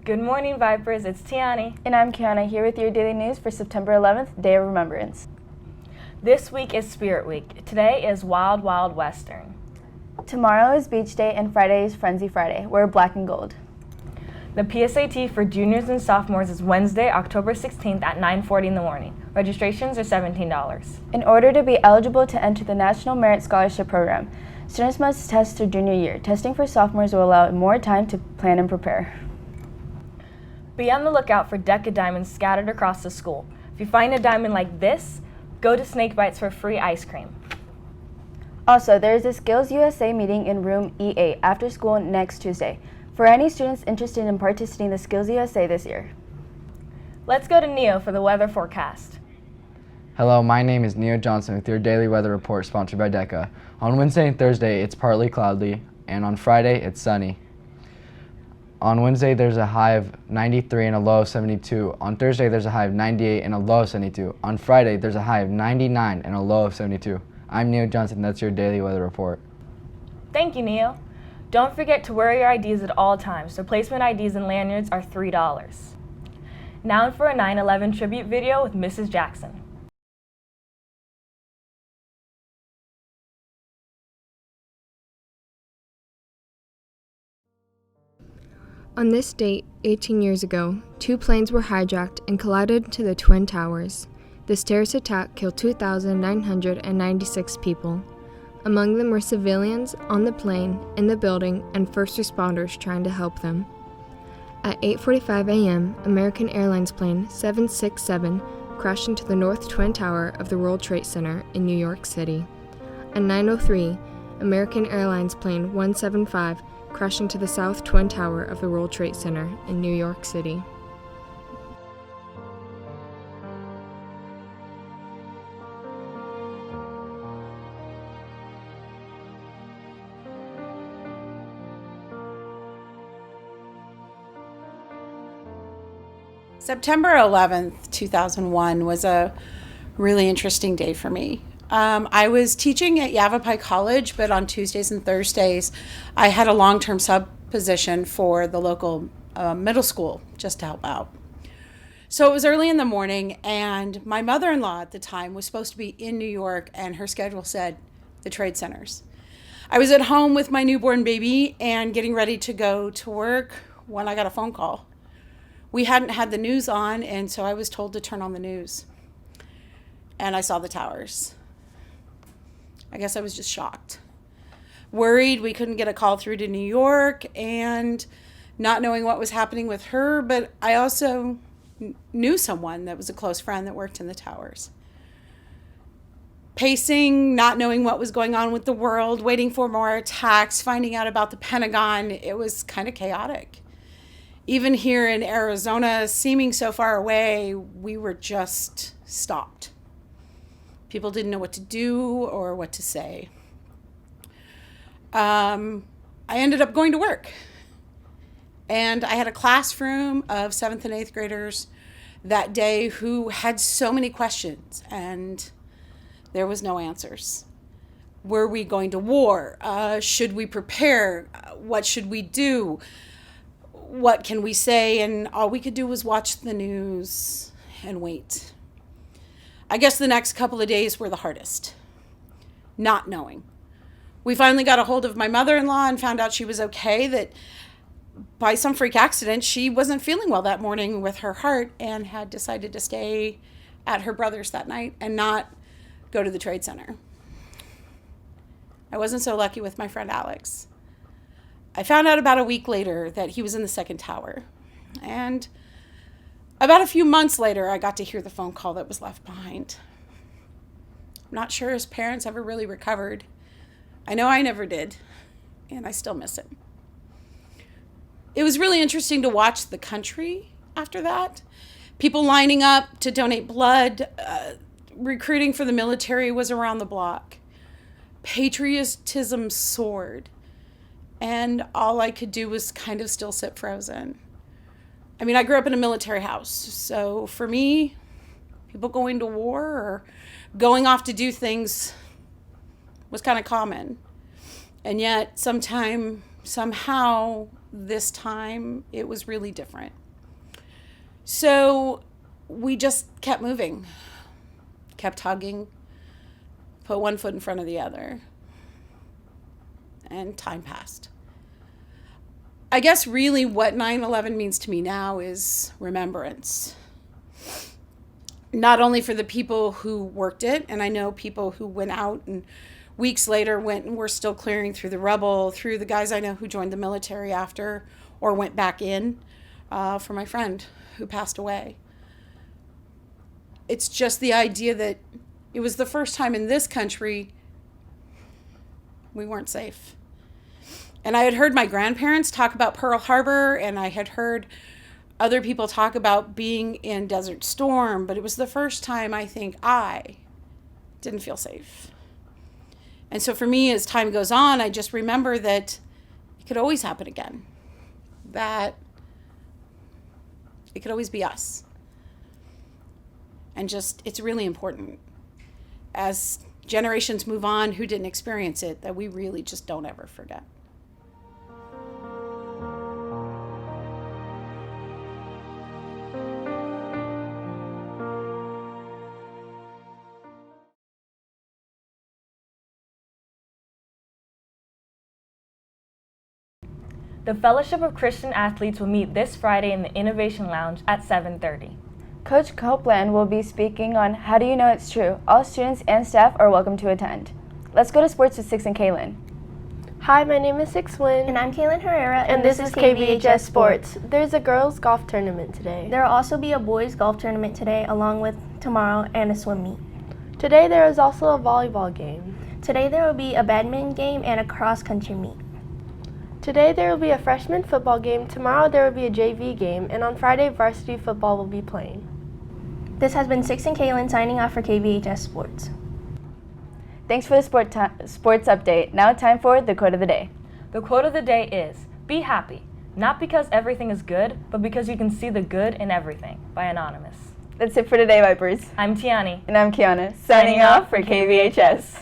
Good morning, Vipers. It's Tiani. And I'm Kiana, here with your daily news for September 11th, Day of Remembrance. This week is Spirit Week. Today is Wild Wild Western. Tomorrow is Beach Day and Friday is Frenzy Friday. Wear black and gold. The PSAT for juniors and sophomores is Wednesday, October 16th at 9:40 in the morning. Registrations are $17. In order to be eligible to enter the National Merit Scholarship Program, students must test their junior year. Testing for sophomores will allow more time to plan and prepare. Be on the lookout for Deca diamonds scattered across the school. If you find a diamond like this, go to Snake Bites for free ice cream. Also, there is a Skills USA meeting in room E8 after school next Tuesday for any students interested in participating in the Skills USA this year. Let's go to Neo for the weather forecast. Hello, my name is Neo Johnson with your daily weather report sponsored by DECA. On Wednesday and Thursday, it's partly cloudy, and on Friday, it's sunny. On Wednesday, there's a high of 93 and a low of 72. On Thursday, there's a high of 98 and a low of 72. On Friday, there's a high of 99 and a low of 72. I'm Neo Johnson, that's your daily weather report. Thank you, Neo. Don't forget to wear your IDs at all times. Replacement IDs and lanyards are $3. Now for a 9/11 tribute video with Mrs. Jackson. On this date, 18 years ago, two planes were hijacked and collided to the Twin Towers. This terrorist attack killed 2,996 people. Among them were civilians on the plane, in the building, and first responders trying to help them. At 8:45 a.m., American Airlines plane 767 crashed into the North Twin Tower of the World Trade Center in New York City. At 9:03, American Airlines plane 175 crashed into the South Twin Tower of the World Trade Center in New York City. September 11th, 2001 was a really interesting day for me. I was teaching at Yavapai College, but on Tuesdays and Thursdays, I had a long-term sub position for the local middle school just to help out. So it was early in the morning, and my mother-in-law at the time was supposed to be in New York, and her schedule said the trade centers. I was at home with my newborn baby and getting ready to go to work when I got a phone call. We hadn't had the news on, and so I was told to turn on the news. And I saw the towers. I guess I was just shocked. Worried we couldn't get a call through to New York, and not knowing what was happening with her, but I also knew someone that was a close friend that worked in the towers. Pacing, not knowing what was going on with the world, waiting for more attacks, finding out about the Pentagon, it was kind of chaotic. Even here in Arizona, seeming so far away, we were just stopped. People didn't know what to do or what to say. I ended up going to work. And I had a classroom of 7th and 8th graders that day who had so many questions, and there was no answers. Were we going to war? Should we prepare? What should we do? What can we say? And all we could do was watch the news and wait. I guess the next couple of days were the hardest, not knowing. We finally got a hold of my mother-in-law and found out she was okay, that by some freak accident, she wasn't feeling well that morning with her heart and had decided to stay at her brother's that night and not go to the trade center. I wasn't so lucky with my friend Alex. I found out about a week later that he was in the second tower. And about a few months later, I got to hear the phone call that was left behind. I'm not sure his parents ever really recovered. I know I never did, and I still miss him. It was really interesting to watch the country after that. People lining up to donate blood. Recruiting for the military was around the block. Patriotism soared. And all I could do was kind of still sit frozen. I mean, I grew up in a military house. So for me, people going to war or going off to do things was kind of common. And yet somehow this time it was really different. So we just kept moving, kept hugging, put one foot in front of the other, and time passed. I guess really what 9/11 means to me now is remembrance. Not only for the people who worked it, and I know people who went out and weeks later went and were still clearing through the rubble, through the guys I know who joined the military after or went back in, for my friend who passed away. It's just the idea that it was the first time in this country we weren't safe. And I had heard my grandparents talk about Pearl Harbor, and I had heard other people talk about being in Desert Storm, but it was the first time I think I didn't feel safe. And so for me, as time goes on, I just remember that it could always happen again, that it could always be us. And just, it's really important as generations move on who didn't experience it, that we really just don't ever forget. The Fellowship of Christian Athletes will meet this Friday in the Innovation Lounge at 7:30. Coach Copeland will be speaking on How Do You Know It's True? All students and staff are welcome to attend. Let's go to sports with Six and Kaylin. Hi, my name is Six Win. And I'm Kaylin Herrera, and this is KVHS Sports. There's a girls' golf tournament today. There will also be a boys' golf tournament today, along with tomorrow and a swim meet. Today there is also a volleyball game. Today there will be a badminton game and a cross-country meet. Today there will be a freshman football game, tomorrow there will be a JV game, and on Friday varsity football will be playing. This has been Six and Kaylin signing off for KVHS Sports. Thanks for the sports update. Now time for the quote of the day. The quote of the day is, "Be happy, not because everything is good, but because you can see the good in everything," by Anonymous. That's it for today, Vipers. I'm Tiani. And I'm Kiana, signing off for KVHS.